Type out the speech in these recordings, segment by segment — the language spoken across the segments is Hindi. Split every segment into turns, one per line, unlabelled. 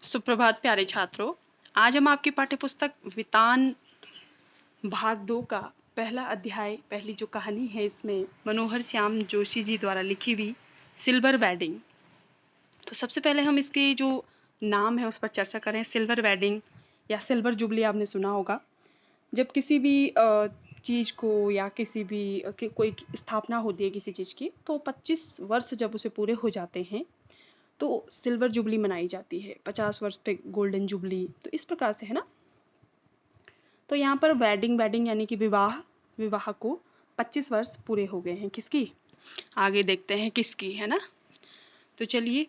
सुप्रभात प्यारे छात्रों। आज हम आपकी पाठ्यपुस्तक वितान भाग 2 का पहला अध्याय, पहली जो कहानी है इसमें मनोहर श्याम जोशी जी द्वारा लिखी हुई सिल्वर वेडिंग। तो सबसे पहले हम इसकी जो नाम है उस पर चर्चा करें। सिल्वर वेडिंग या सिल्वर जुबली आपने सुना होगा। जब किसी भी चीज़ को या किसी भी कोई स्थापना होती है किसी चीज़ की, तो 25 वर्ष जब उसे पूरे हो जाते हैं तो सिल्वर जुबली मनाई जाती है। 50 वर्ष पे गोल्डन जुबली, तो इस प्रकार से है ना। तो यहाँ पर वेडिंग यानी कि विवाह को 25 वर्ष पूरे हो गए हैं। किसकी? आगे देखते हैं किसकी, है ना। तो चलिए,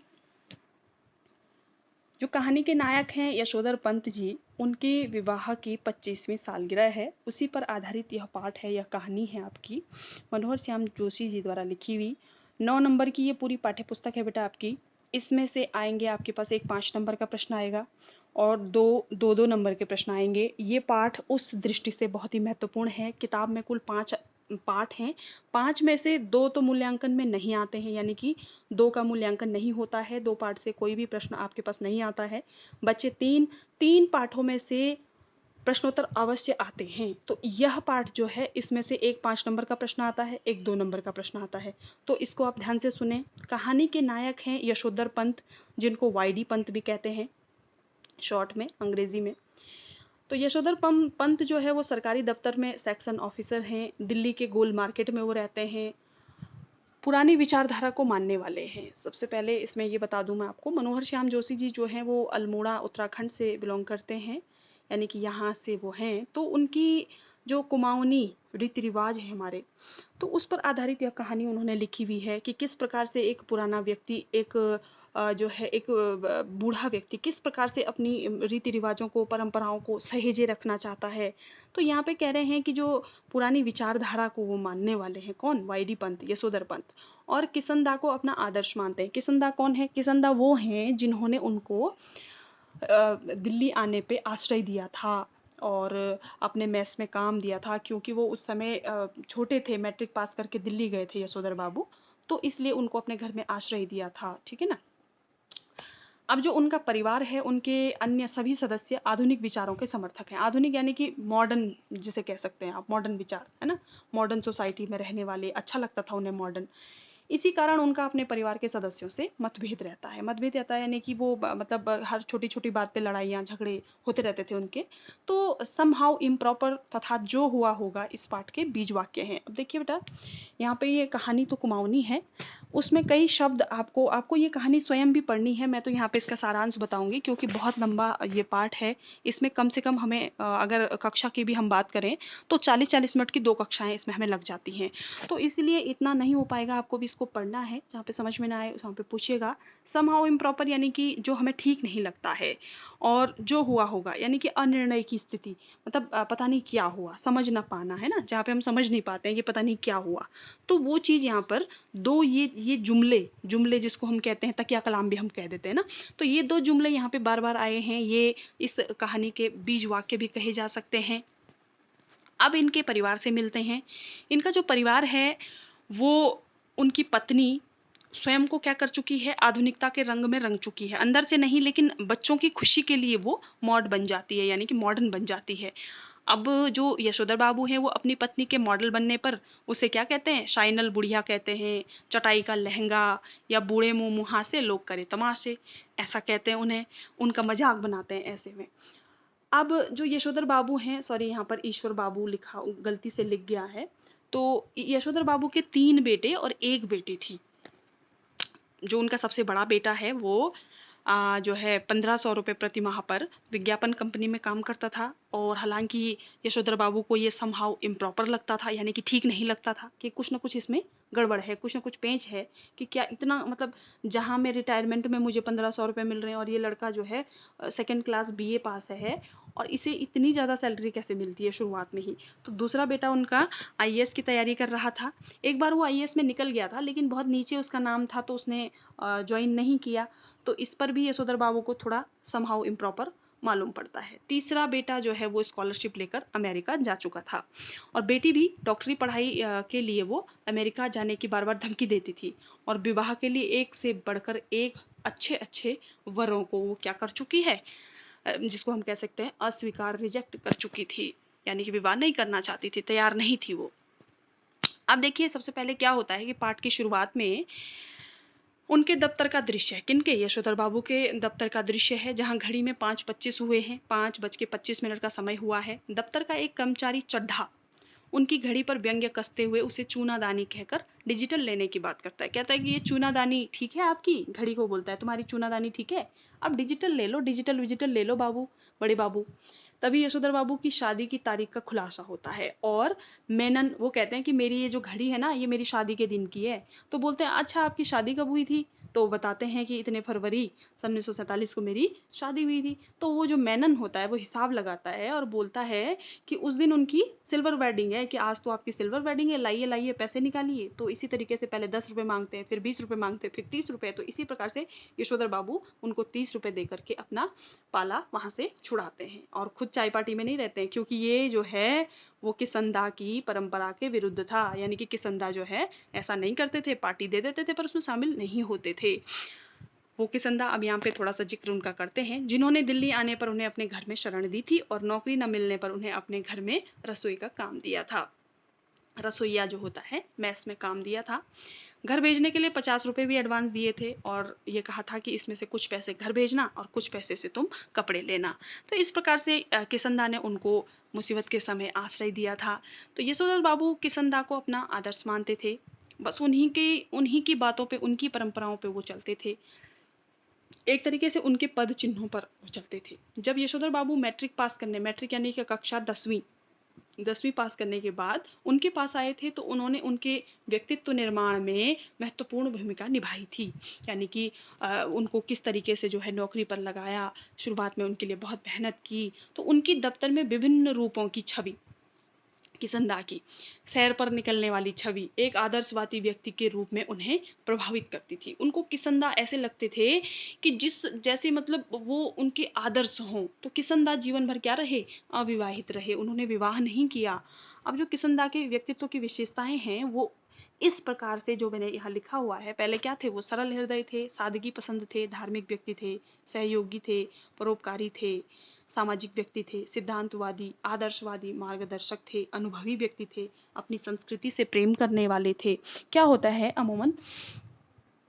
जो कहानी के नायक हैं यशोधर पंत जी, उनके विवाह की 25वीं सालगिरह है। उसी पर आधारित यह पाठ है, यह कहानी है आपकी मनोहर श्याम जोशी जी द्वारा लिखी हुई। 9 नंबर की ये पूरी पाठ्यपुस्तक है बेटा आपकी। इसमें से आएंगे आपके पास एक 5 नंबर का प्रश्न आएगा और दो नंबर के प्रश्न आएंगे। ये पाठ उस दृष्टि से बहुत ही महत्वपूर्ण है। किताब में कुल 5 पाठ हैं। 5 में से 2 तो मूल्यांकन में नहीं आते हैं, यानी कि 2 का मूल्यांकन नहीं होता है। 2 पाठ से कोई भी प्रश्न आपके पास नहीं आता है। बच्चे तीन पाठों में से प्रश्नोत्तर अवश्य आते हैं। तो यह पाठ जो है, इसमें से एक 5 नंबर का प्रश्न आता है, एक 2 नंबर का प्रश्न आता है। तो इसको आप ध्यान से सुने। कहानी के नायक हैं यशोधर पंत, जिनको वाईडी पंत भी कहते हैं शॉर्ट में, अंग्रेजी में। तो यशोधर पंत जो है वो सरकारी दफ्तर में सेक्शन ऑफिसर हैं। दिल्ली के गोल मार्केट में वो रहते हैं। पुरानी विचारधारा को मानने वाले हैं। सबसे पहले इसमें ये बता दूं मैं आपको, मनोहर श्याम जोशी जी जो हैं वो अल्मोड़ा उत्तराखंड से बिलोंग करते हैं, यानी कि यहाँ से वो हैं। तो उनकी जो कुमाऊनी रीति रिवाज है हमारे, तो उस पर आधारित यह कहानी उन्होंने लिखी हुई है कि किस प्रकार से एक पुराना व्यक्ति, एक जो है एक बूढ़ा व्यक्ति किस प्रकार से अपनी रीति रिवाजों को, परंपराओं को सहेजे रखना चाहता है। तो यहाँ पे कह रहे हैं कि जो पुरानी विचारधारा को वो मानने वाले हैं। कौन? वाईडी पंत, यशोधर पंत। और किसनदा को अपना आदर्श मानते हैं। किसनदा कौन है? किसनदा वो हैं जिन्होंने उनको दिल्ली आने पे आश्रय दिया था और अपने मेस में काम दिया था, क्योंकि वो उस समय छोटे थे, मैट्रिक पास करके दिल्ली गए थे यशोधर बाबू, तो इसलिए उनको अपने घर में आश्रय दिया था। ठीक है ना। अब जो उनका परिवार है, उनके अन्य सभी सदस्य आधुनिक विचारों के समर्थक हैं। आधुनिक यानी कि मॉडर्न, जिसे कह सकते हैं आप, मॉडर्न विचार, है ना। मॉडर्न सोसाइटी में रहने वाले, अच्छा लगता था उन्हें मॉडर्न। इसी कारण उनका अपने परिवार के सदस्यों से मतभेद रहता है। मतभेद रहता है यानी कि वो मतलब हर छोटी छोटी बात पे लड़ाइयाँ झगड़े होते रहते थे उनके। तो समहाउ इम्प्रॉपर तथा जो हुआ होगा इस पाठ के बीज वाक्य हैं। अब देखिए बेटा, यहाँ पे ये कहानी तो कुमाऊनी है, उसमें कई शब्द आपको ये कहानी स्वयं भी पढ़नी है। मैं तो यहाँ पे इसका सारांश बताऊंगी क्योंकि बहुत लंबा ये पाठ है। इसमें कम से कम हमें अगर कक्षा की भी हम बात करें तो 40-40 मिनट की 2 कक्षाएं इसमें हमें लग जाती हैं। तो इसलिए इतना नहीं हो पाएगा, आपको भी इसको पढ़ना है। जहाँ पे समझ में ना आए वहाँ पे पूछिएगा। समहाउ इम्प्रॉपर यानी कि जो हमें ठीक नहीं लगता है, और जो हुआ होगा यानी कि अनिर्णय की स्थिति, मतलब पता नहीं क्या हुआ, समझ ना पाना, है ना। जहाँ पे हम समझ नहीं पाते हैं कि पता नहीं क्या हुआ, तो वो चीज़ यहाँ पर दो ये जुमले जिसको हम कहते हैं तकिया कलाम भी हम कह देते हैं ना। तो ये 2 जुमले यहाँ पे बार बार आए हैं। ये इस कहानी के बीज वाक्य भी कहे जा सकते हैं। अब इनके परिवार से मिलते हैं। इनका जो परिवार है वो, उनकी पत्नी स्वयं को क्या कर चुकी है, आधुनिकता के रंग में रंग चुकी है। अंदर से नहीं, लेकिन बच्चों की खुशी के लिए वो मॉड बन जाती है, यानी कि मॉडर्न बन जाती है। अब जो यशोधर बाबू हैं वो अपनी पत्नी के मॉडल बनने पर उसे क्या कहते हैं, शाइनल बुढ़िया कहते हैं, चटाई का लहंगा, या बूढ़े मुंह मुहासे लोग करे तमाशे, ऐसा कहते हैं उन्हें, उनका मजाक बनाते हैं ऐसे में। अब जो यशोधर बाबू हैं, सॉरी यहाँ पर ईश्वर बाबू लिखा, गलती से लिख गया है। तो यशोधर बाबू के 3 बेटे और 1 बेटी थी। जो उनका सबसे बड़ा बेटा है वो जो है 1500 रुपये प्रति माह पर विज्ञापन कंपनी में काम करता था। और हालांकि यशोधर बाबू को ये समहाउ इम्प्रॉपर लगता था, यानी कि ठीक नहीं लगता था कि कुछ ना कुछ इसमें गड़बड़ है, कुछ ना कुछ पेंच है, कि क्या इतना, मतलब जहाँ मैं रिटायरमेंट में मुझे 1500 रुपये मिल रहे हैं और ये लड़का जो है 2nd क्लास BA पास है और इसे इतनी ज़्यादा सैलरी कैसे मिलती है शुरुआत में ही। तो दूसरा बेटा उनका IAS की तैयारी कर रहा था। एक बार वो IAS में निकल गया था, लेकिन बहुत नीचे उसका नाम था तो उसने ज्वाइन नहीं किया। तो इस पर भी यशोधर बाबू को थोड़ा समहाउ इम्प्रॉपर मालूम पड़ता है। तीसरा बेटा जो है वो स्कॉलरशिप लेकर अमेरिका जा चुका था और बेटी भी डॉक्टरी पढ़ाई के लिए वो अमेरिका जाने की बार बार धमकी देती थी और विवाह के लिए एक से बढ़कर एक अच्छे अच्छे वरों को वो क्या कर चुकी है, जिसको हम कह सकते हैं अस्वीकार, रिजेक्ट कर चुकी थी, यानी कि विवाह नहीं करना चाहती थी, तैयार नहीं थी वो। अब देखिए सबसे पहले क्या होता है कि पाठ की शुरुआत में उनके दफ्तर का दृश्य है। किनके? यशोधर बाबू के दफ्तर का दृश्य है, जहां घड़ी में 5:25 हुए हैं, 5:25 का समय हुआ है। दफ्तर का एक कर्मचारी चड्ढा उनकी घड़ी पर व्यंग्य कसते हुए उसे चूनादानी कहकर डिजिटल लेने की बात करता है। कहता है कि ये चूनादानी ठीक है आपकी, घड़ी को बोलता है तुम्हारी चूनादानी ठीक है, अब डिजिटल ले लो, डिजिटल विजिटल ले लो बाबू, बड़े बाबू। तभी यशोधर बाबू की शादी की तारीख का खुलासा होता है और मेनन वो कहते हैं कि मेरी ये जो घड़ी है ना, ये मेरी शादी के दिन की है। तो बोलते हैं अच्छा आपकी शादी कब हुई थी? तो बताते हैं कि इतने फरवरी 1947 को मेरी शादी हुई थी। तो वो जो मेनन होता है वो हिसाब लगाता है और बोलता है कि उस दिन उनकी सिल्वर वेडिंग है, कि आज तो आपकी सिल्वर वेडिंग है, लाइए लाइए पैसे निकालिए। तो इसी तरीके से पहले 10 रुपए मांगते हैं, फिर 20 रुपए मांगते हैं, फिर 30 रुपए। तो इसी प्रकार से यशोधर बाबू उनको 30 रुपए दे करके अपना पाला वहां से छुड़ाते हैं और खुद चाय पार्टी में नहीं रहते हैं, क्योंकि ये जो है वो किसंदा की परंपरा के विरुद्ध था। यानी कि किसंदा जो है ऐसा नहीं करते थे, पार्टी दे देते थे पर उसमें शामिल नहीं होते थे वो किसंदा। अब यहाँ पे थोड़ा सा जिक्र उनका करते हैं, जिन्होंने दिल्ली आने पर उन्हें अपने घर में शरण दी थी और नौकरी न मिलने पर उन्हें अपने घर में रसोई का काम दिया था। रसोईया जो होता है मैस में काम दिया था। घर भेजने के लिए 50 रुपए भी एडवांस दिए थे और ये कहा था कि इसमें से कुछ पैसे घर भेजना और कुछ पैसे से तुम कपड़े लेना। तो इस प्रकार से किसंदा ने उनको मुसीबत के समय आश्रय दिया था। तो यशोधर बाबू किसंदा को अपना आदर्श मानते थे, बस उन्हीं की बातों पे, उनकी परंपराओं पे वो चलते थे, एक तरीके से उनके पद चिन्हों पर वो चलते थे। जब यशोधर बाबू मैट्रिक यानी कि कक्षा 10वीं पास करने के बाद उनके पास आए थे, तो उन्होंने उनके व्यक्तित्व निर्माण में महत्वपूर्ण भूमिका निभाई थी। यानी कि उनको किस तरीके से जो है नौकरी पर लगाया, शुरुआत में उनके लिए बहुत मेहनत की। तो उनकी दफ्तर में विभिन्न रूपों की छवि, किसंदा की सैर पर निकलने वाली छवि एक आदर्शवादी व्यक्ति के रूप में उन्हें प्रभावित करती थी। उनको किसंदा ऐसे लगते थे कि जिस जैसे मतलब वो उनके आदर्श हों। तो किसंदा जीवन भर क्या रहे? अविवाहित रहे, उन्होंने विवाह नहीं किया। अब जो किसंदा के व्यक्तित्व की विशेषताएं हैं वो इस प्रकार से जो मैंने यहाँ लिखा हुआ है। पहले क्या थे? वो सरल हृदय थे, सादगी पसंद थे, धार्मिक व्यक्ति थे, सहयोगी थे, परोपकारी थे, सामाजिक व्यक्ति थे, सिद्धांतवादी, आदर्शवादी, मार्गदर्शक थे, अनुभवी व्यक्ति थे, अपनी संस्कृति से प्रेम करने वाले थे। क्या होता है अमूमन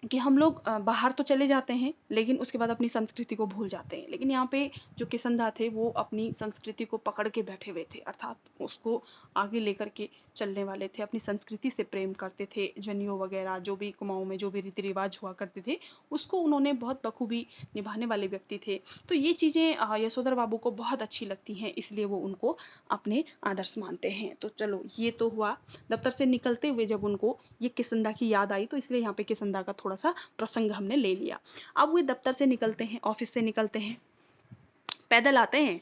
कि हम लोग बाहर तो चले जाते हैं लेकिन उसके बाद अपनी संस्कृति को भूल जाते हैं, लेकिन यहाँ पे जो किसंदा थे वो अपनी संस्कृति को पकड़ के बैठे हुए थे, अर्थात उसको आगे लेकर के चलने वाले थे, अपनी संस्कृति से प्रेम करते थे। जनेऊ वगैरह जो भी कुमाऊं में जो भी रीति रिवाज हुआ करते थे उसको उन्होंने बहुत बखूबी निभाने वाले व्यक्ति थे। तो ये चीज़ें यशोधर बाबू को बहुत अच्छी लगती हैं, इसलिए वो उनको अपने आदर्श मानते हैं। तो चलो ये तो हुआ। दफ्तर से निकलते हुए जब उनको ये किसंदा की याद आई तो इसलिए यहाँ पे किसंदा का थोड़ा सा प्रसंग हमने ले लिया। अब वो दफ्तर से निकलते हैं, ऑफिस से निकलते हैं, पैदल आते हैं,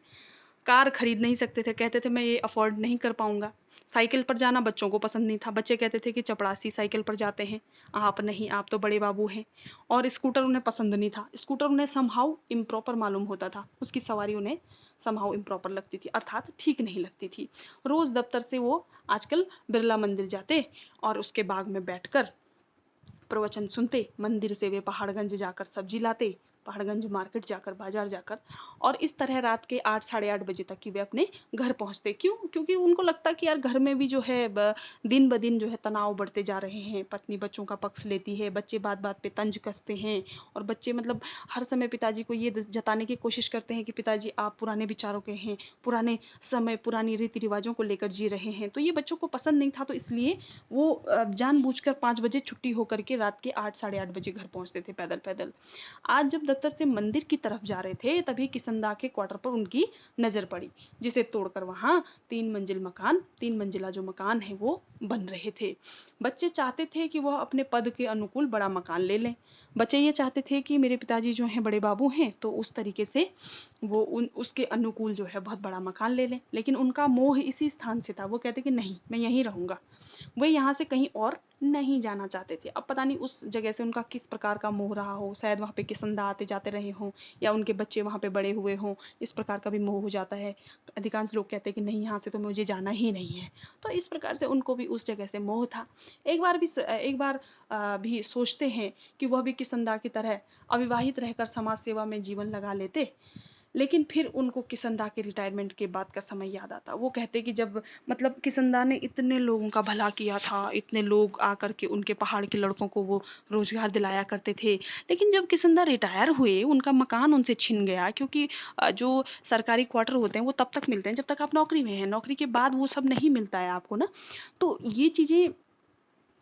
कार खरीद नहीं सकते थे, कहते थे मैं ये अफोर्ड नहीं कर पाऊंगा। साइकिल पर जाना बच्चों को पसंद नहीं था, बच्चे कहते थे कि चपड़ासी साइकिल पर जाते हैं, आप नहीं, आप तो बड़े बाबू हैं। और स्कूटर उन्हें पसंद नहीं था, स्कूटर उन्हें समहाउ इम्प्रॉपर मालूम होता था, उसकी सवारी उन्हें समहाउ इम्प्रॉपर लगती थी, अर्थात ठीक नहीं लगती थी। रोज दफ्तर से वो आजकल बिरला मंदिर जाते और उसके बाग में बैठकर प्रवचन सुनते, मंदिर से वे पहाड़गंज जाकर सब्जी लाते, पहाड़गंज मार्केट जाकर, बाजार जाकर, और इस तरह रात के 8 साढ़े 8 बजे तक कि वे अपने घर पहुंचते। क्यों? क्योंकि उनको लगता कि यार घर में भी जो है दिन ब दिन जो है तनाव बढ़ते जा रहे हैं, पत्नी बच्चों का पक्ष लेती है, बच्चे बात बात पे तंज कसते हैं और बच्चे मतलब हर समय पिताजी को ये जताने की कोशिश करते हैं कि पिताजी आप पुराने विचारों के हैं, पुराने समय पुरानी रीति रिवाजों को लेकर जी रहे हैं। तो ये बच्चों को पसंद नहीं था, तो इसलिए वो जानबूझकर 5 बजे छुट्टी होकर के रात के 8 साढ़े 8 बजे घर पहुंचते थे पैदल पैदल। आज जब दफ्तर से मंदिर की तरफ जा रहे थे तभी किसंदा के क्वार्टर पर उनकी नजर पड़ी, जिसे तोड़कर वहां 3 मंजिला जो मकान है वो बन रहे थे। बच्चे चाहते थे कि वह अपने पद के अनुकूल बड़ा मकान ले लें। बच्चे ये चाहते थे कि मेरे पिताजी जो हैं बड़े बाबू हैं, तो उस तरीके से वो उसके अनुकूल जो है बहुत बड़ा मकान ले लें, लेकिन उनका मोह इसी स्थान से था। वो कहते कि नहीं, मैं यहीं रहूँगा। वे यहाँ से कहीं और नहीं जाना चाहते थे। अब पता नहीं उस जगह से उनका किस प्रकार का मोह रहा हो, शायद वहाँ पे किसंदा आते जाते रहे हों, या उनके बच्चे वहाँ पे बड़े हुए हों, इस प्रकार का भी मोह हो जाता है। अधिकांश लोग कहते हैं कि नहीं, यहाँ से तो मुझे जाना ही नहीं है। तो इस प्रकार से उनको भी उस जगह से मोह था। एक बार भी सोचते हैं कि वह भी किसंदा की तरह अविवाहित रहकर समाज सेवा में जीवन लगा लेते, लेकिन फिर उनको किसंदा के रिटायरमेंट के बाद का समय याद आता। वो कहते कि जब मतलब किसंदा ने इतने लोगों का भला किया था, इतने लोग आकर के उनके पहाड़ के लड़कों को वो रोजगार दिलाया करते थे, लेकिन जब किसंदा रिटायर हुए, उनका मकान उनसे छिन गया, क्योंकि जो सरकारी क्वार्टर होते हैं वो तब तक मिलते हैं जब तक आप नौकरी में हैं, नौकरी के बाद वो सब नहीं मिलता है आपको ना। तो ये चीज़ें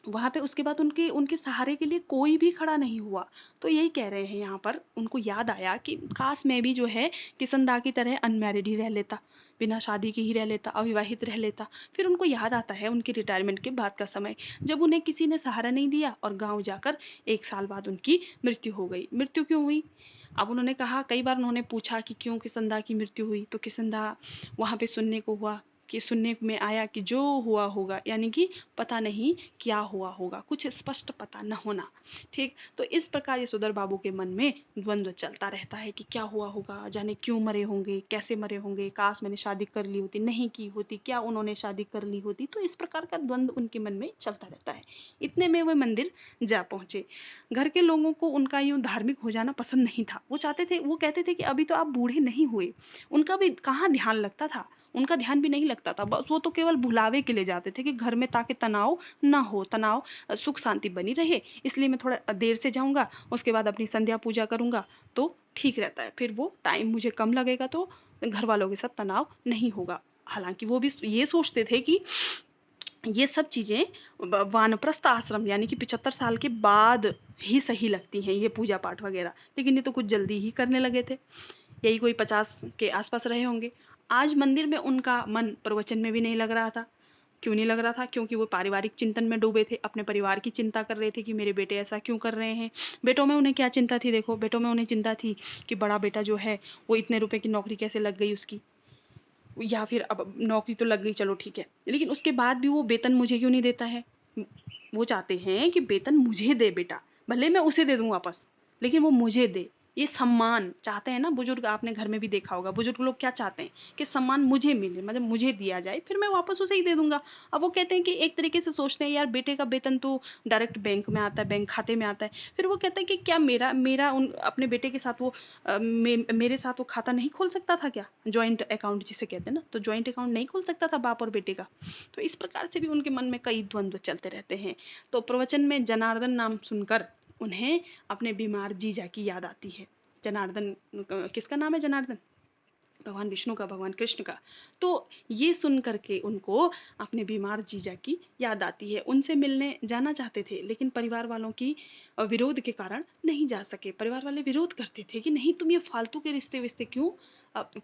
वहाँ पे उसके बाद उनके उनके सहारे के लिए कोई भी खड़ा नहीं हुआ। तो यही कह रहे हैं यहाँ पर, उनको याद आया कि काश मैं भी जो है किसनदा की तरह अनमैरिड ही रह लेता, बिना शादी के ही रह लेता, अविवाहित रह लेता। फिर उनको याद आता है उनके रिटायरमेंट के बाद का समय, जब उन्हें किसी ने सहारा नहीं दिया और गाँव जाकर 1 साल बाद उनकी मृत्यु हो गई। मृत्यु क्यों हुई? अब उन्होंने कहा, कई बार उन्होंने पूछा कि क्यों किसंदा की मृत्यु हुई, तो किसंदा वहाँ पे सुनने में आया कि जो हुआ होगा, यानी कि पता नहीं क्या हुआ होगा, कुछ स्पष्ट पता न होना। ठीक, तो इस प्रकार यशोधर बाबू के मन में द्वंद्व चलता रहता है कि क्या हुआ होगा, जाने क्यों मरे होंगे, कैसे मरे होंगे, काश मैंने शादी कर ली होती, नहीं की होती, क्या उन्होंने शादी कर ली होती। तो इस प्रकार का द्वंद्व उनके मन में चलता रहता है। इतने में वे मंदिर जा पहुंचे। घर के लोगों को उनका यूं धार्मिक हो जाना पसंद नहीं था। वो कहते थे कि अभी तो आप बूढ़े नहीं हुए। उनका भी कहाँ ध्यान लगता था, उनका ध्यान भी नहीं लगता था। बस वो तो केवल भुलावे के लिए जाते थे कि घर में ताकि तनाव ना हो, सुख शांति बनी रहे, इसलिए मैं थोड़ा देर से जाऊंगा, उसके बाद अपनी संध्या पूजा करूंगा तो ठीक रहता है, फिर वो टाइम मुझे कम लगेगा तो घर वालों के साथ तनाव नहीं होगा। हालांकि वो भी ये सोचते थे कि ये सब चीजें वानप्रस्थ आश्रम यानी कि 75 साल के बाद ही सही लगती हैं, ये पूजा पाठ वगैरह, लेकिन ये तो कुछ जल्दी ही करने लगे थे। यही कोई 50 के आसपास रहे होंगे। आज मंदिर में उनका मन प्रवचन में भी नहीं लग रहा था। क्यों नहीं लग रहा था? क्योंकि वो पारिवारिक चिंतन में डूबे थे, अपने परिवार की चिंता कर रहे थे कि मेरे बेटे ऐसा क्यों कर रहे हैं। बेटों में उन्हें क्या चिंता थी? देखो, बेटों में उन्हें चिंता थी कि बड़ा बेटा जो है वो इतने रुपए की नौकरी कैसे लग गई उसकी, या फिर अब नौकरी तो लग गई, चलो ठीक है, लेकिन उसके बाद भी वो वेतन मुझे क्यों नहीं देता है। वो चाहते हैं कि वेतन मुझे दे बेटा, भले मैं उसे दे दूं वापस, लेकिन वो मुझे दे। ये सम्मान चाहते हैं ना बुजुर्ग, आपने घर में भी देखा होगा, बुजुर्ग लोग क्या चाहते हैं कि सम्मान मुझे मिले, मतलब मुझे दिया जाए, फिर मैं वापस उसे ही दे दूंगा। अब वो कहते हैं कि एक तरीके से सोचते हैं यार बेटे का वेतन तो डायरेक्ट बैंक में आता है, बैंक खाते में आता है। फिर वो कहते हैं कि क्या मेरा मेरा उन अपने बेटे के साथ वो मेरे साथ वो खाता नहीं खोल सकता था क्या, ज्वाइंट अकाउंट जिसे कहते हैं ना, तो ज्वाइंट अकाउंट नहीं खोल सकता था बाप और बेटे का। तो इस प्रकार से भी उनके मन में कई द्वंद्व चलते रहते हैं। तो प्रवचन में जनार्दन नाम सुनकर उन्हें अपने बीमार जीजा की याद आती है। जनार्दन किसका नाम है? जनार्दन भगवान विष्णु का, भगवान कृष्ण का। तो ये सुन करके उनको अपने बीमार जीजा की याद आती है। उनसे मिलने जाना चाहते थे, लेकिन परिवार वालों की विरोध के कारण नहीं जा सके। परिवार वाले विरोध करते थे कि नहीं, तुम ये फालतू के रिश्ते विश्ते क्यों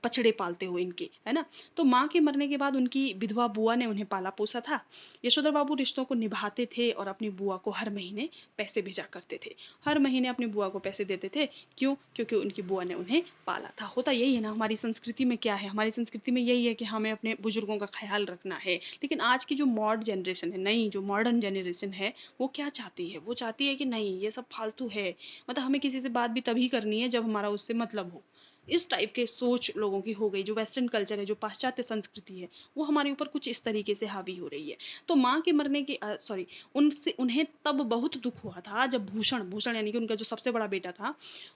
पछड़े पालते हो इनके, है ना। तो माँ के मरने के बाद उनकी विधवा बुआ ने उन्हें पाला पोसा था। यशोधर बाबू रिश्तों को निभाते थे और अपनी बुआ को हर महीने पैसे भेजा करते थे। हर महीने अपनी बुआ को पैसे देते थे। क्यों? क्योंकि उनकी बुआ ने उन्हें पाला था। होता यही है ना, हमारी संस्कृति में क्या है, हमारी संस्कृति में यही है कि हमें अपने बुजुर्गों का ख्याल रखना है। लेकिन आज की जो मॉडर्न जनरेशन है, नई जो मॉडर्न जनरेशन है, वो क्या चाहती है? वो चाहती है कि नहीं, ये सब फालतू है, मतलब हमें किसी से बात भी तभी करनी है जब हमारा उससे मतलब हो। इस टाइप के सोच लोगों की हो गई। जो वेस्टर्न कल्चर है, जो पाश्चात्य संस्कृति है, वो हमारे ऊपर कुछ इस तरीके से हावी हो रही है। तो माँ के मरने के सॉरी उनसे उन्हें तब बहुत दुख हुआ था जब भूषण भूषण यानी कि उनका जो सबसे बड़ा बेटा था,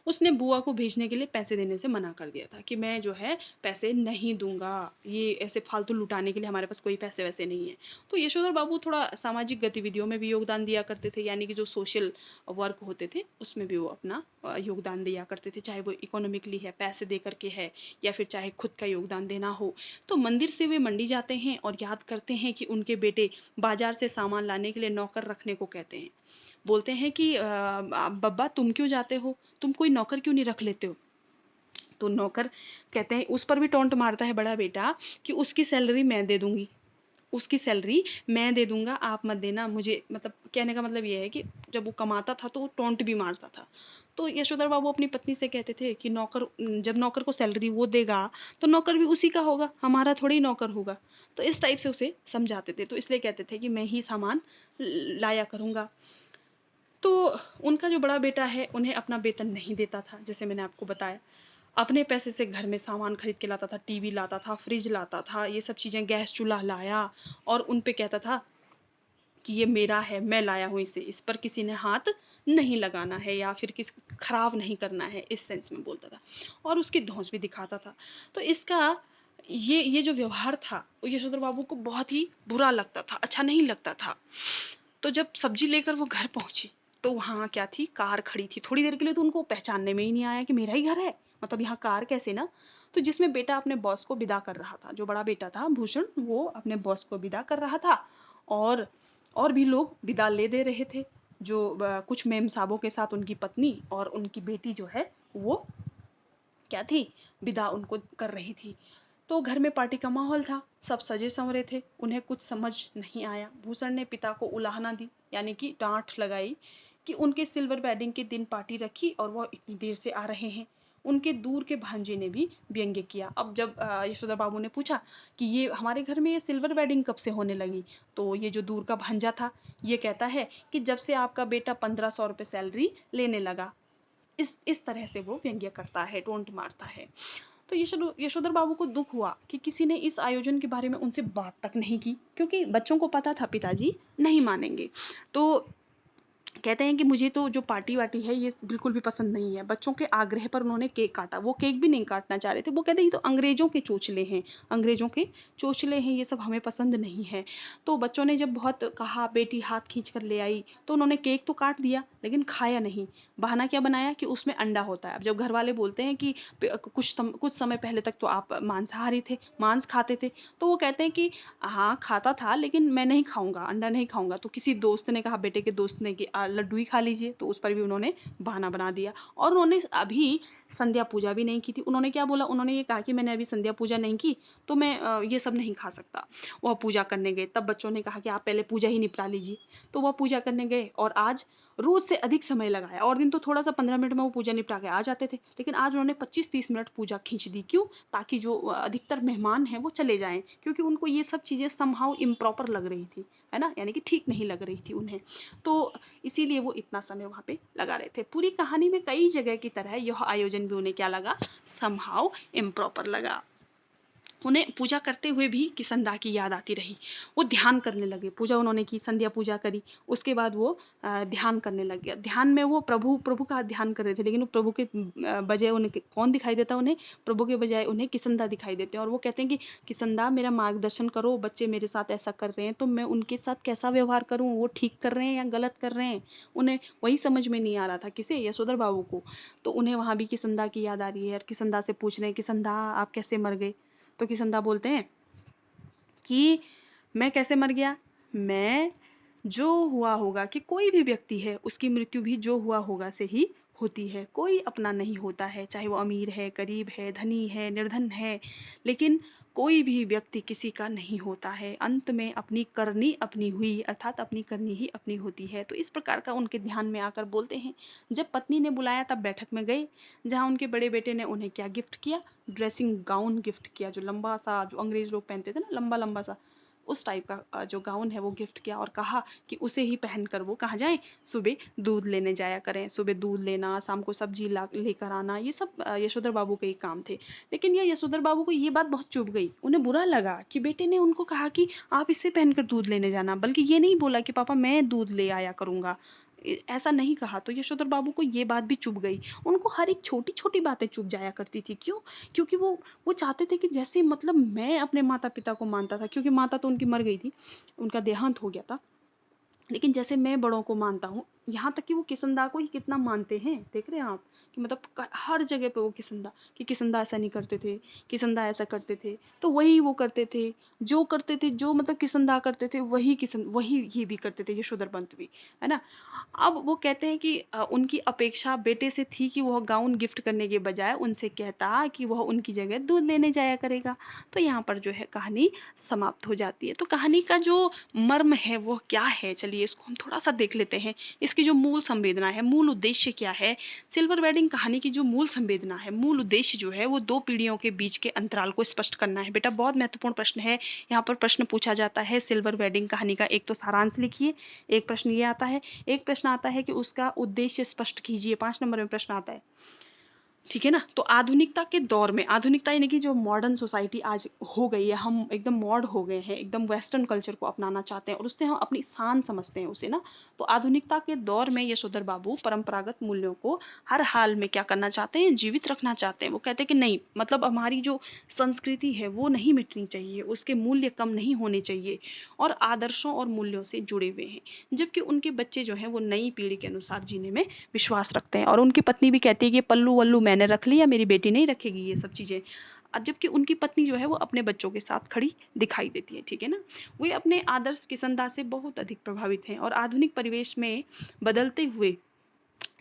उसने बुआ को भेजने के लिए पैसे देने से मना कर दिया था कि मैं जो है पैसे नहीं दूंगा, ये ऐसे फालतू लुटाने के लिए हमारे पास कोई पैसे वैसे नहीं है। तो यशोधर बाबू थोड़ा सामाजिक गतिविधियों में भी योगदान दिया करते थे, यानी कि जो सोशल वर्क होते थे उसमें भी वो अपना योगदान दिया करते थे, चाहे वो इकोनॉमिकली है, पैसे दे करके है, या फिर चाहे खुद का योगदान देना हो। तो मंदिर से वे मंडी जाते हैं और याद करते हैं कि उनके बेटे बाजार से सामान लाने के लिए नौकर रखने को कहते हैं। बोलते हैं कि बब्बा तुम क्यों जाते हो, तुम कोई नौकर क्यों नहीं रख लेते हो। तो नौकर कहते हैं, उस पर भी टोंट मारता है बड़ा बेटा कि उसकी सैलरी मैं दे दूंगी, उसकी सैलरी मैं दे दूंगा, आप मत देना मुझे। मतलब कहने का मतलब ये है कि जब वो कमाता था तो वो टोंट भी मारता था। तो यशोधर बाबू अपनी पत्नी से कहते थे कि नौकर, जब नौकर को सैलरी वो देगा तो नौकर भी उसी का होगा, हमारा थोड़ी नौकर होगा। तो इस टाइप से उसे समझाते थे। तो इसलिए कहते थे कि मैं ही सामान लाया करूंगा। तो उनका जो बड़ा बेटा है उन्हें अपना वेतन नहीं देता था, जैसे मैंने आपको बताया। अपने पैसे से घर में सामान खरीद के लाता था, टीवी लाता था, फ्रिज लाता था, ये सब चीजें, गैस चूल्हा लाया, और उन पे कहता था कि ये मेरा है, मैं लाया हूं इसे, इस पर किसी ने हाथ नहीं लगाना है या फिर किस खराब नहीं करना है, इस सेंस में बोलता था। और उसकी धौंस भी दिखाता था। तो इसका ये जो व्यवहार था वो यशोधर बाबू को बहुत ही बुरा लगता था, अच्छा नहीं लगता था। तो जब सब्जी लेकर वो घर पहुंची तो वहां क्या थी, कार खड़ी थी। थोड़ी देर के लिए तो उनको पहचानने में ही नहीं आया कि मेरा ही घर है, मतलब यहाँ कार कैसे ना। तो जिसमें बेटा अपने बॉस को विदा कर रहा था, जो बड़ा बेटा था भूषण, वो अपने बॉस को विदा कर रहा था। और और भी लोग विदा ले दे रहे थे, जो कुछ मेम साहबों के साथ उनकी पत्नी और उनकी बेटी जो है वो क्या थी, विदा उनको कर रही थी। तो घर में पार्टी का माहौल था, सब सजे संवरे थे। उन्हें कुछ समझ नहीं आया। भूषण ने पिता को उलाहना दी, यानी कि डांट लगाई कि उनके सिल्वर वेडिंग के दिन पार्टी रखी और वह इतनी देर से आ रहे हैं। उनके दूर के भांजे ने भी व्यंग्य किया। अब जब यशोदा बाबू ने पूछा कि ये हमारे घर में ये सिल्वर वेडिंग कब से होने लगी, तो ये जो दूर का भांजा था ये कहता है कि जब से आपका बेटा 1500 रुपये सैलरी लेने लगा। इस तरह से वो व्यंग्य करता है, टोंट मारता है। तो यशोधर बाबू को दुख हुआ कि किसी ने इस आयोजन के बारे में उनसे बात तक नहीं की, क्योंकि बच्चों को पता था पिताजी नहीं मानेंगे। तो कहते हैं कि मुझे तो जो पार्टी वार्टी है ये बिल्कुल भी पसंद नहीं है। बच्चों के आग्रह पर उन्होंने केक काटा। वो केक भी नहीं काटना चाह रहे थे, वो कहते हैं ये तो अंग्रेजों के चोचले हैं, अंग्रेजों के चोचले हैं, ये सब हमें पसंद नहीं है। तो बच्चों ने जब बहुत कहा, बेटी हाथ खींच कर ले आई, तो उन्होंने केक तो काट दिया लेकिन खाया नहीं। बहाना क्या बनाया कि उसमें अंडा होता है। अब जब घर वाले बोलते हैं कि कुछ समय पहले तक तो आप मांसाहारी थे, मांस खाते थे, तो वो कहते हैं कि हाँ खाता था लेकिन मैं नहीं खाऊंगा, अंडा नहीं खाऊंगा। तो किसी दोस्त ने कहा, बेटे के दोस्त ने, कि लड्डू ही खा लीजिए, तो उस पर भी उन्होंने बहाना बना दिया। और उन्होंने अभी संध्या पूजा भी नहीं की थी। उन्होंने क्या बोला, उन्होंने ये कहा कि मैंने अभी संध्या पूजा नहीं की तो मैं ये सब नहीं खा सकता। वह पूजा करने गए, तब बच्चों ने कहा कि आप पहले पूजा ही निपटा लीजिए। तो वह पूजा करने गए और आज रोज से अधिक समय लगाया। और दिन तो थोड़ा सा 15 मिनट में वो पूजा निपटा के आ जाते थे, लेकिन आज उन्होंने 25-30 मिनट पूजा खींच दी। क्यों? ताकि जो अधिकतर मेहमान हैं वो चले जाएं, क्योंकि उनको ये सब चीजें समहाउ इम्प्रॉपर लग रही थी, है ना, यानी कि ठीक नहीं लग रही थी उन्हें। तो इसीलिए वो इतना समय वहां पे लगा रहे थे। पूरी कहानी में कई जगह की तरह यह आयोजन भी उन्हें क्या लगा, समहाउ इम्प्रॉपर लगा। उन्हें पूजा करते हुए भी किसंदा की याद आती रही। वो ध्यान करने लगे। पूजा उन्होंने की, संध्या पूजा करी, उसके बाद वो ध्यान करने लग गया। ध्यान में वो प्रभु प्रभु का ध्यान कर रहे थे, लेकिन वो प्रभु के बजाय उन्हें कौन दिखाई देता, उन्हें प्रभु के बजाय उन्हें किसंदा दिखाई देते हैं। और वो कहते हैं कि किसंदा मेरा मार्गदर्शन करो, बच्चे मेरे साथ ऐसा कर रहे हैं तो मैं उनके साथ कैसा व्यवहार करूं, वो ठीक कर रहे हैं या गलत कर रहे हैं। उन्हें वही समझ में नहीं आ रहा था, किसे, यशोधर बाबू को। तो उन्हें वहां भी किसंदा की याद आ रही है और किसंदा से पूछ रहे हैं, किसंदा आप कैसे मर गए। तो किसंदा बोलते हैं कि मैं कैसे मर गया, मैं, जो हुआ होगा, कि कोई भी व्यक्ति है उसकी मृत्यु भी जो हुआ होगा से ही होती है। कोई अपना नहीं होता है, चाहे वो अमीर है, गरीब है, धनी है, निर्धन है, लेकिन कोई भी व्यक्ति किसी का नहीं होता है। अंत में अपनी करनी अपनी हुई, अर्थात अपनी करनी ही अपनी होती है। तो इस प्रकार का उनके ध्यान में आकर बोलते हैं। जब पत्नी ने बुलाया तब बैठक में गए, जहां उनके बड़े बेटे ने उन्हें क्या गिफ्ट किया, ड्रेसिंग गाउन गिफ्ट किया, जो लंबा सा, जो अंग्रेज लोग पहनते थे ना, लंबा लंबा सा, उस टाइप का जो गाउन है वो गिफ्ट किया। और कहा कि उसे ही पहनकर वो कहाँ जाएं, सुबह दूध लेने जाया करें। सुबह दूध लेना, शाम को सब्जी लेकर आना, ये सब यशोधर बाबू के ही काम थे। लेकिन ये यशोधर बाबू को ये बात बहुत चुभ गई। उन्हें बुरा लगा कि बेटे ने उनको कहा कि आप इसे पहनकर दूध लेने जाना, बल्कि ये नहीं बोला कि पापा मैं दूध ले आया करूंगा, ऐसा नहीं कहा। तो यशोधर बाबू को ये बात भी चुभ गई। उनको हर एक छोटी छोटी बातें चुभ जाया करती थी। क्यों? क्योंकि वो चाहते थे कि जैसे, मतलब मैं अपने माता पिता को मानता था, क्योंकि माता तो उनकी मर गई थी, उनका देहांत हो गया था, लेकिन जैसे मैं बड़ों को मानता हूँ, यहाँ तक कि वो किसंदा को ही कितना मानते हैं, देख रहे हैं आप, कि मतलब हर जगह पे वो किसंदा, कि किसंदा ऐसा नहीं करते थे, किसंदा ऐसा करते थे, तो वही वो करते थे, जो करते थे, जो मतलब किसंदा करते थे वही ये भी करते थे, यशोधर पंत भी, है ना। अब वो कहते हैं कि उनकी अपेक्षा बेटे से थी कि वह गाउन गिफ्ट करने के बजाय उनसे कहता कि वह उनकी जगह दूध लेने जाया करेगा। तो यहाँ पर जो है कहानी समाप्त हो जाती है। तो कहानी का जो मर्म है वो क्या है, चलिए इसको हम थोड़ा सा देख लेते हैं। इसकी जो मूल संवेदना है, मूल उद्देश्य क्या है। सिल्वर वेडिंग कहानी की जो मूल संवेदना है, मूल उद्देश्य जो है वो दो पीढ़ियों के बीच के अंतराल को स्पष्ट करना है। बेटा बहुत महत्वपूर्ण प्रश्न है, यहाँ पर प्रश्न पूछा जाता है सिल्वर वेडिंग कहानी का। एक तो सारांश लिखिए, एक प्रश्न ये आता है, एक प्रश्न आता है कि उसका उद्देश्य स्पष्ट कीजिए, 5 नंबर में प्रश्न आता है, ठीक है ना। तो आधुनिकता के दौर में, आधुनिकता यानी कि जो मॉडर्न सोसाइटी आज हो गई है, हम एकदम मॉड हो गए हैं, एकदम वेस्टर्न कल्चर को अपनाना चाहते हैं और उससे हम अपनी शान समझते हैं उसे ना। तो आधुनिकता के दौर में यशोधर बाबू परंपरागत मूल्यों को हर हाल में क्या करना चाहते हैं, जीवित रखना चाहते हैं। वो कहते हैं कि नहीं, मतलब हमारी जो संस्कृति है वो नहीं मिटनी चाहिए, उसके मूल्य कम नहीं होने चाहिए और आदर्शों और मूल्यों से जुड़े हुए हैं। जबकि उनके बच्चे जो हैं वो नई पीढ़ी के अनुसार जीने में विश्वास रखते हैं और उनकी पत्नी भी कहती है कि पल्लू वल्लू मैंने रख लिया, मेरी बेटी नहीं रखेगी ये सब चीज़ें। जबकि उनकी पत्नी जो है वो अपने बच्चों के साथ खड़ी दिखाई देती है, ठीक है ना। वे अपने आदर्श किसंदा से बहुत अधिक प्रभावित हैं और आधुनिक परिवेश में बदलते हुए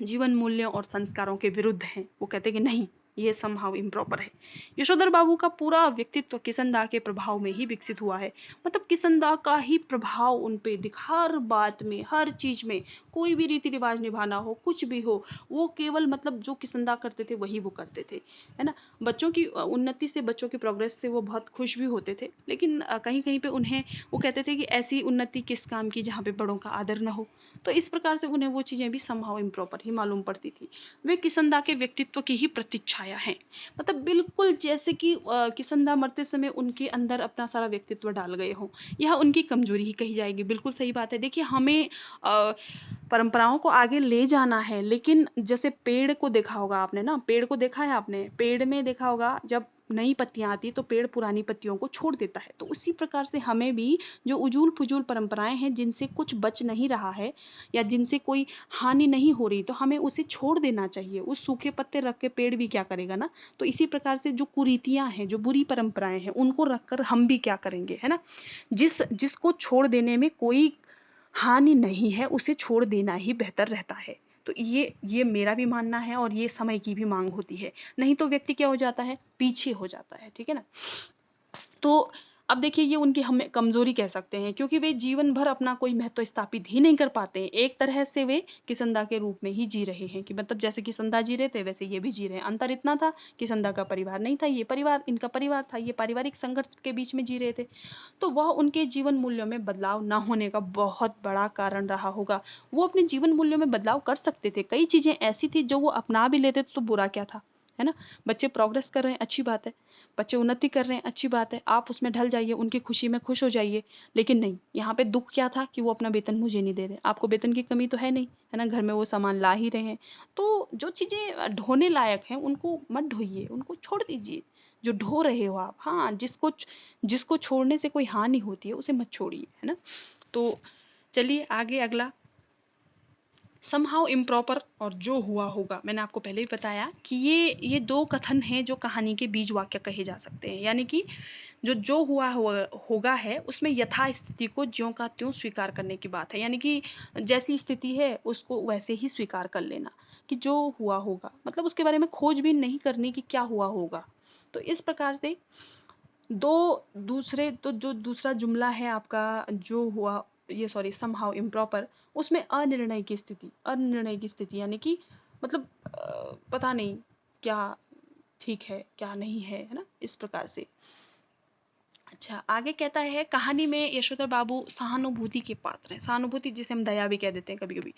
जीवन मूल्यों और संस्कारों के विरुद्ध हैं। वो कहते हैं कि नहीं, ये समहाउ इम्प्रॉपर है। यशोधर बाबू का पूरा व्यक्तित्व किसंदा के प्रभाव में ही विकसित हुआ है। मतलब किसंदा का ही प्रभाव उन पे हर बात में, हर चीज में, कोई भी रीति रिवाज निभाना हो, कुछ भी हो, वो केवल मतलब जो किसंदा करते थे वही वो करते थे, है ना। बच्चों की उन्नति से, बच्चों की प्रोग्रेस से वो बहुत खुश भी होते थे, लेकिन कहीं कहीं पे उन्हें वो कहते थे कि ऐसी उन्नति किस काम की जहाँ पे बड़ों का आदर न हो। तो इस प्रकार से उन्हें वो चीजें भी समहाउ इम्प्रॉपर ही मालूम पड़ती थी। वे किसंदा के व्यक्तित्व की ही प्रतिच्छाया हैं। मतलब बिल्कुल जैसे कि किसंदा मरते समय उनके अंदर अपना सारा व्यक्तित्व डाल गए हों। यह उनकी कमजोरी ही कही जाएगी। बिल्कुल सही बात है। देखिए हमें परंपराओं को आगे ले जाना है, लेकिन जैसे पेड़ को देखा होगा आपने ना, पेड़ को देखा है आपने, पेड़ में देखा होगा जब नई पत्तियां आती तो पेड़ पुरानी पत्तियों को छोड़ देता है। तो उसी प्रकार से हमें भी जो उजूल फुजूल परंपराएं हैं जिनसे कुछ बच नहीं रहा है या जिनसे कोई हानि नहीं हो रही, तो हमें उसे छोड़ देना चाहिए। उस सूखे पत्ते रख के पेड़ भी क्या करेगा ना। तो इसी प्रकार से जो कुरीतियां हैं, जो बुरी परंपराएं हैं, उनको रखकर हम भी क्या करेंगे, है ना। जिसको छोड़ देने में कोई हानि नहीं है उसे छोड़ देना ही बेहतर रहता है। तो ये मेरा भी मानना है और ये समय की भी मांग होती है। नहीं तो व्यक्ति क्या हो जाता है, पीछे हो जाता है, ठीक है ना। तो अब देखिए ये उनकी हमें कमजोरी कह सकते हैं, क्योंकि वे जीवन भर अपना कोई महत्व स्थापित ही नहीं कर पाते हैं। एक तरह से वे किसंदा के रूप में ही जी रहे हैं, कि मतलब जैसे किसंदा जी रहे थे वैसे ये भी जी रहे हैं। अंतर इतना था, किसंदा का परिवार नहीं था, ये परिवार इनका परिवार था। ये पारिवारिक संघर्ष के बीच में जी रहे थे। तो वह उनके जीवन मूल्यों में बदलाव ना होने का बहुत बड़ा कारण रहा होगा। वो अपने जीवन मूल्यों में बदलाव कर सकते थे, कई चीजें ऐसी थी जो वो अपना भी लेते तो बुरा क्या था, है ना। बच्चे प्रोग्रेस कर रहे हैं, अच्छी बात है। बच्चे उन्नति कर रहे हैं, अच्छी बात है। आप उसमें ढल जाइए, उनकी खुशी में खुश हो जाइए। लेकिन नहीं, यहाँ पे दुख क्या था कि वो अपना वेतन मुझे नहीं दे रहे। आपको वेतन की कमी तो है नहीं, है ना, घर में वो सामान ला ही रहे हैं। तो जो चीजें ढोने लायक हैं उनको मत ढोइए, उनको छोड़ दीजिए। जो ढो रहे हो आप, हाँ, जिसको छोड़ने से कोई हानि होती है उसे मत छोड़िए, है ना। तो चलिए आगे अगला, समहाउ इम्प्रॉपर और जो हुआ होगा। मैंने आपको पहले ही बताया कि ये दो कथन हैं जो कहानी के बीज वाक्य कहे जा सकते हैं। यानी कि जो हुआ होगा है उसमें यथा स्थिति को ज्यों का त्यों स्वीकार करने की बात है। यानी कि जैसी स्थिति है उसको वैसे ही स्वीकार कर लेना, कि जो हुआ होगा, मतलब उसके बारे में खोजबीन नहीं करनी कि क्या हुआ होगा। तो इस प्रकार से जो दूसरा जुमला है आपका, जो हुआ, ये सॉरी समहाउ इम्प्रॉपर, उसमें अनिर्णय की स्थिति यानी कि मतलब पता नहीं क्या ठीक है क्या नहीं है ना, इस प्रकार से। अच्छा आगे कहता है, कहानी में यशोधर बाबू सहानुभूति के पात्र हैं। सहानुभूति जिसे हम दया भी कह देते हैं कभी कभी।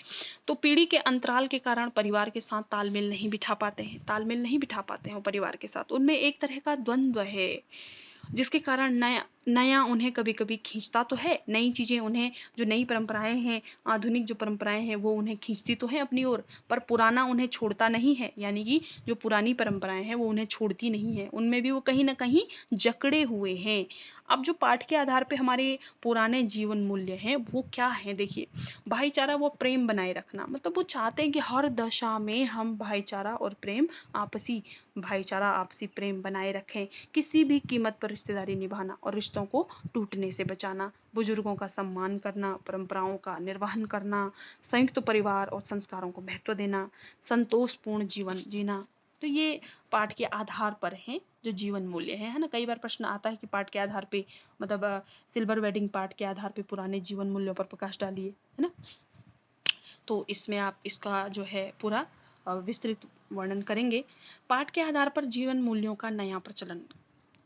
तो पीढ़ी के अंतराल के कारण परिवार के साथ तालमेल नहीं बिठा पाते हैं, तालमेल नहीं बिठा पाते हैं वो परिवार के साथ। उनमें एक तरह का द्वंद्व है जिसके कारण नया उन्हें कभी कभी खींचता तो है, नई चीजें उन्हें, जो नई परंपराएं हैं, आधुनिक जो परंपराएं हैं वो उन्हें खींचती तो है अपनी ओर, पर पुराना उन्हें छोड़ता नहीं है। यानी कि जो पुरानी परंपराएं हैं वो उन्हें छोड़ती नहीं है, उनमें भी वो कहीं ना कहीं जकड़े हुए हैं। अब जो पाठ के आधार पे हमारे पुराने जीवन मूल्य हैं वो क्या है, देखिए, भाईचारा वो प्रेम बनाए रखना, मतलब वो चाहते हैं कि हर दशा में हम भाईचारा और प्रेम, आपसी भाईचारा, आपसी प्रेम बनाए रखें, किसी भी कीमत पर रिश्तेदारी निभाना और रिश्तों को टूटने से बचाना, बुजुर्गों का सम्मान करना, परंपराओं का निर्वहन करना, संयुक्त परिवार और संस्कारों को महत्व देना, संतोषपूर्ण जीवन जीना। तो ये पाठ के आधार पर हैं जो जीवन मूल्य है ना। कई बार प्रश्न आता है कि पाठ के आधार पे, मतलब सिल्वर वेडिंग पाठ के आधार पे पुराने जीवन मूल्यों पर प्रकाश डालिए, है ना। तो इसमें आप इसका जो है पूरा विस्तृत वर्णन करेंगे। पाठ के आधार पर जीवन मूल्यों का नया प्रचलन।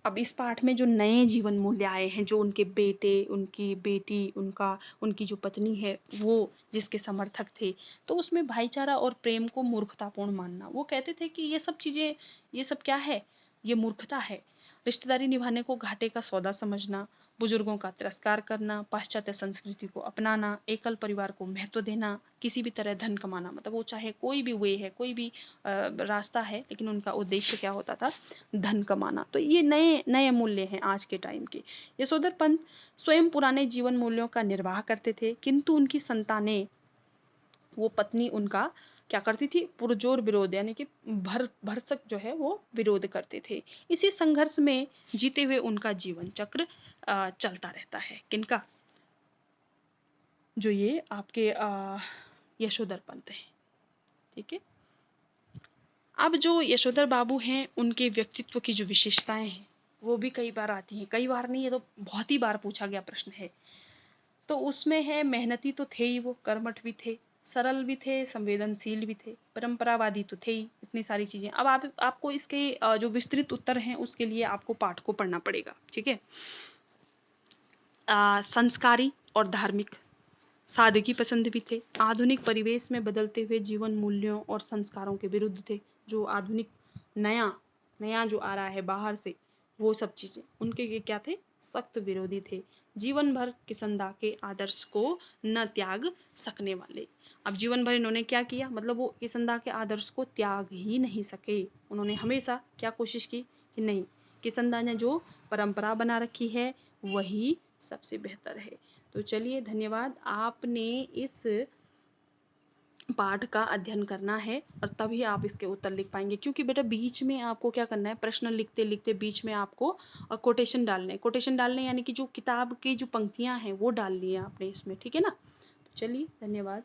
अब इस पाठ में जो नए जीवन मूल्य आए हैं, जो उनके बेटे, उनकी बेटी, उनकी जो पत्नी है वो जिसके समर्थक थे, तो उसमें भाईचारा और प्रेम को मूर्खतापूर्ण मानना। वो कहते थे कि ये सब चीजें, ये सब क्या है, ये मूर्खता है। रिश्तेदारी निभाने को घाटे का सौदा समझना, बुजुर्गों का तिरस्कार करना, पाश्चात्य संस्कृति को अपनाना, एकल परिवार को महत्व देना, किसी भी तरह धन कमाना, मतलब वो चाहे कोई भी वे है, कोई भी रास्ता है, लेकिन उनका उद्देश्य क्या होता था, धन कमाना। तो ये नए नए मूल्य हैं आज के टाइम के। यशोधर पंत स्वयं पुराने जीवन मूल्यों का निर्वाह करते थे, किंतु उनकी संतानें, वो पत्नी उनका क्या करती थी, पुरजोर विरोध, यानी कि भरसक जो है वो विरोध करते थे। इसी संघर्ष में जीते हुए उनका जीवन चक्र चलता रहता है। किनका, जो ये आपके यशोधर पंत है, ठीक है। अब जो यशोधर बाबू हैं उनके व्यक्तित्व की जो विशेषताएं हैं वो भी कई बार आती हैं, कई बार नहीं, ये तो बहुत ही बार पूछा गया प्रश्न है। तो उसमें है, मेहनती तो थे ही, वो कर्मठ भी थे, सरल भी थे, संवेदनशील भी थे, परंपरावादी तो थे ही, इतनी सारी चीजें। अब आपको इसके जो विस्तृत उत्तर हैं उसके लिए आपको पाठ को पढ़ना पड़ेगा, ठीक है। संस्कारी और धार्मिक, सादगी पसंद भी थे, आधुनिक परिवेश में बदलते हुए जीवन मूल्यों और संस्कारों के विरुद्ध थे। जो आधुनिक नया नया जो आ रहा है बाहर से, वो सब चीजें उनके क्या थे, सख्त विरोधी थे। जीवन भर किसनदा के आदर्श को न त्याग सकने वाले। अब जीवन भर इन्होंने क्या किया, मतलब वो किसनदा के आदर्श को त्याग ही नहीं सके। उन्होंने हमेशा क्या कोशिश की कि नहीं, किसनदा ने जो परंपरा बना रखी है वही सबसे बेहतर है। तो चलिए, धन्यवाद। आपने इस पाठ का अध्ययन करना है और तभी आप इसके उत्तर लिख पाएंगे, क्योंकि बेटा बीच में आपको क्या करना है, प्रश्न लिखते लिखते बीच में आपको कोटेशन डालने यानी कि जो किताब की जो पंक्तियां हैं वो डालनी है आपने इसमें, ठीक है ना। तो चलिए, धन्यवाद।